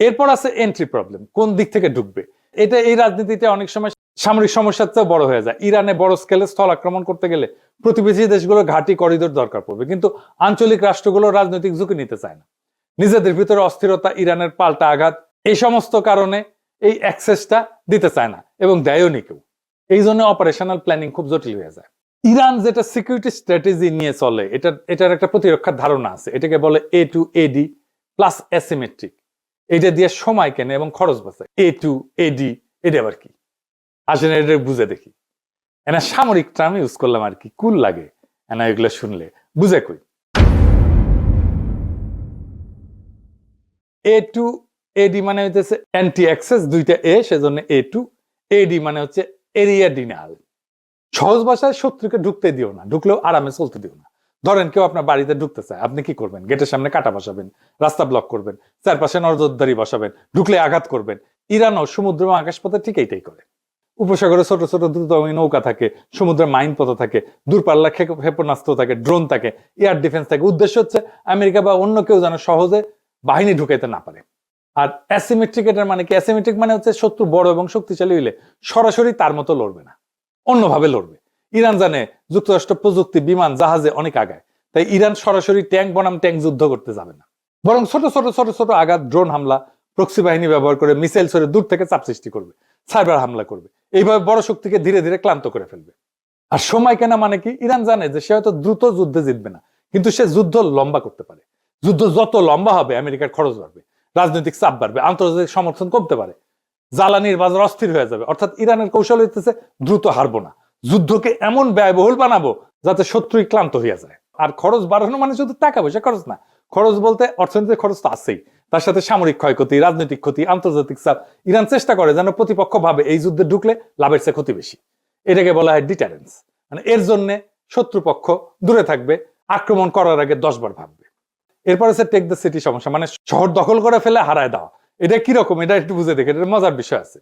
এরপর আছে entry problem, কোন দিক থেকে ঢুকবে। এটা এই রাজনীতিতে অনেক সময় সামরিক সমস্যার চেয়ে বড় হয়ে যায়। ইরানে বড় স্কেলে স্থল আক্রমণ করতে গেলে প্রতিবেশী দেশগুলো ঘাঁটি করিডোর দরকার পড়বে, কিন্তু আঞ্চলিক রাষ্ট্রগুলো রাজনৈতিক ঝুঁকি নিতে চায় না। নিজেদের ভিতরে অস্থিরতা, ইরানের পাল্টা আঘাত, এই সমস্ত কারণে এই অ্যাক্সেসটা দিতে চায় না এবং দেয়ও নি কেউ। এই জন্য অপারেশনাল প্ল্যানিং খুব জটিল হয়ে যায়। ইরান যেটা সিকিউরিটি স্ট্র্যাটেজি নিয়ে চলে, এটার একটা প্রতিরক্ষার ধারণা আছে, এটাকে বলে এ টু এডি প্লাস অ্যাসিমেট্রিক। এটা দিয়ে সময় কেনে এবং খরচ বাঁচে। এ টু এডি এটা আবার কি আসলে এটা বুঝে দেখি। এনা সামরিক টার্ম ইউজ করলাম আর কি, কুল লাগে এনা এগুলো শুনলে, বুঝে কই। এ টু এডি মানে হচ্ছে অ্যান্টি অ্যাক্সেস, দুইটা এ, সেজন্য এ টু এডি মানে হচ্ছে এরিয়া ডিনাল। সহজ ভাষায় শত্রুকে ঢুকতে দিও না, ঢুকলেও আরামে চলতে দিও না। ধরেন কেউ আপনার বাড়িতে ঢুকতে চায়, আপনি কি করবেন? গেটের সামনে কাটা বসাবেন, রাস্তা ব্লক করবেন, চারপাশে নজরদারি বসাবেন, ঢুকলে আঘাত করবেন। ইরানও সমুদ্র এবং আকাশপথে ঠিক এইটাই করে। উপসাগরে ছোট ছোট দ্রুতগামী নৌকা থাকে, সমুদ্রের মাইন পথ থাকে, দূরপাল্লা ক্ষেপণাস্ত্র থাকে, ড্রোন থাকে, এয়ার ডিফেন্স থাকে। উদ্দেশ্য হচ্ছে আমেরিকা বা অন্য কেউ যেন সহজে বাহিনী ঢুকাইতে না পারে। আর অ্যাসিমেট্রিক, এটার মানে কি? অ্যাসিমেট্রিক মানে হচ্ছে শত্রু বড় এবং শক্তিশালী হইলে সরাসরি তার মতো লড়বে না, অন্যভাবে লড়বে। ইরান জানে যুক্তরাষ্ট্র প্রযুক্তি, বিমান, জাহাজে অনেক আগায়, তাই ইরান সরাসরি ট্যাঙ্ক বনাম ট্যাঙ্ক যুদ্ধ করতে যাবে না, বরং ছোট ছোট ছোট ছোট আঘাত, ড্রোন হামলা, প্রক্সি বাহিনী ব্যবহার করে মিসাইল ছড়ে দূর থেকে চাপ সৃষ্টি করবে, সাইবার হামলা করবে। এইভাবে বড় শক্তিকে ধীরে ধীরে ক্লান্ত করে ফেলবে। আর সময় কেনা মানে কি? ইরান জানে যে সে হয়তো দ্রুত যুদ্ধে জিতবে না, কিন্তু সে যুদ্ধ লম্বা করতে পারে। যুদ্ধ যত লম্বা হবে আমেরিকার খরচ বাড়বে, রাজনৈতিক চাপ বাড়বে, আন্তর্জাতিক সমর্থন কমতে পারে, জ্বালানির বাজার অস্থির হয়ে যাবে। অর্থাৎ ইরানের কৌশল হইতেছে দ্রুত হারবো না, যুদ্ধকে এমন ব্যয়বহুল বানাবো যাতে শত্রুই ক্লান্ত হইয়া যায়। আর খরচ বাড়ানো মানে শুধু টাকা পয়সা খরচ না, খরচ বলতে অর্থনৈতিক খরচ তো আছেই, তার সাথে সামরিক ক্ষয়ক্ষতি, রাজনৈতিক ক্ষতি, আন্তর্জাতিক চাপ। ইরান চেষ্টা করে যেন প্রতিপক্ষ ভাবে এই যুদ্ধে ঢুকলে লাভের চেয়ে ক্ষতি বেশি। এটাকে বলা হয় ডিটারেন্স। মানে এর জন্য শত্রুপক্ষ দূরে থাকবে, আক্রমণ করার আগে 10 বার ভাববে। এরপর হচ্ছে টেক দ্য সিটি সমস্যা, মানে শহর দখল করে ফেলে হারায় দেওয়া। এটা কিরকম, এটা একটু বুঝে দেখে, এটা মজার বিষয় আছে।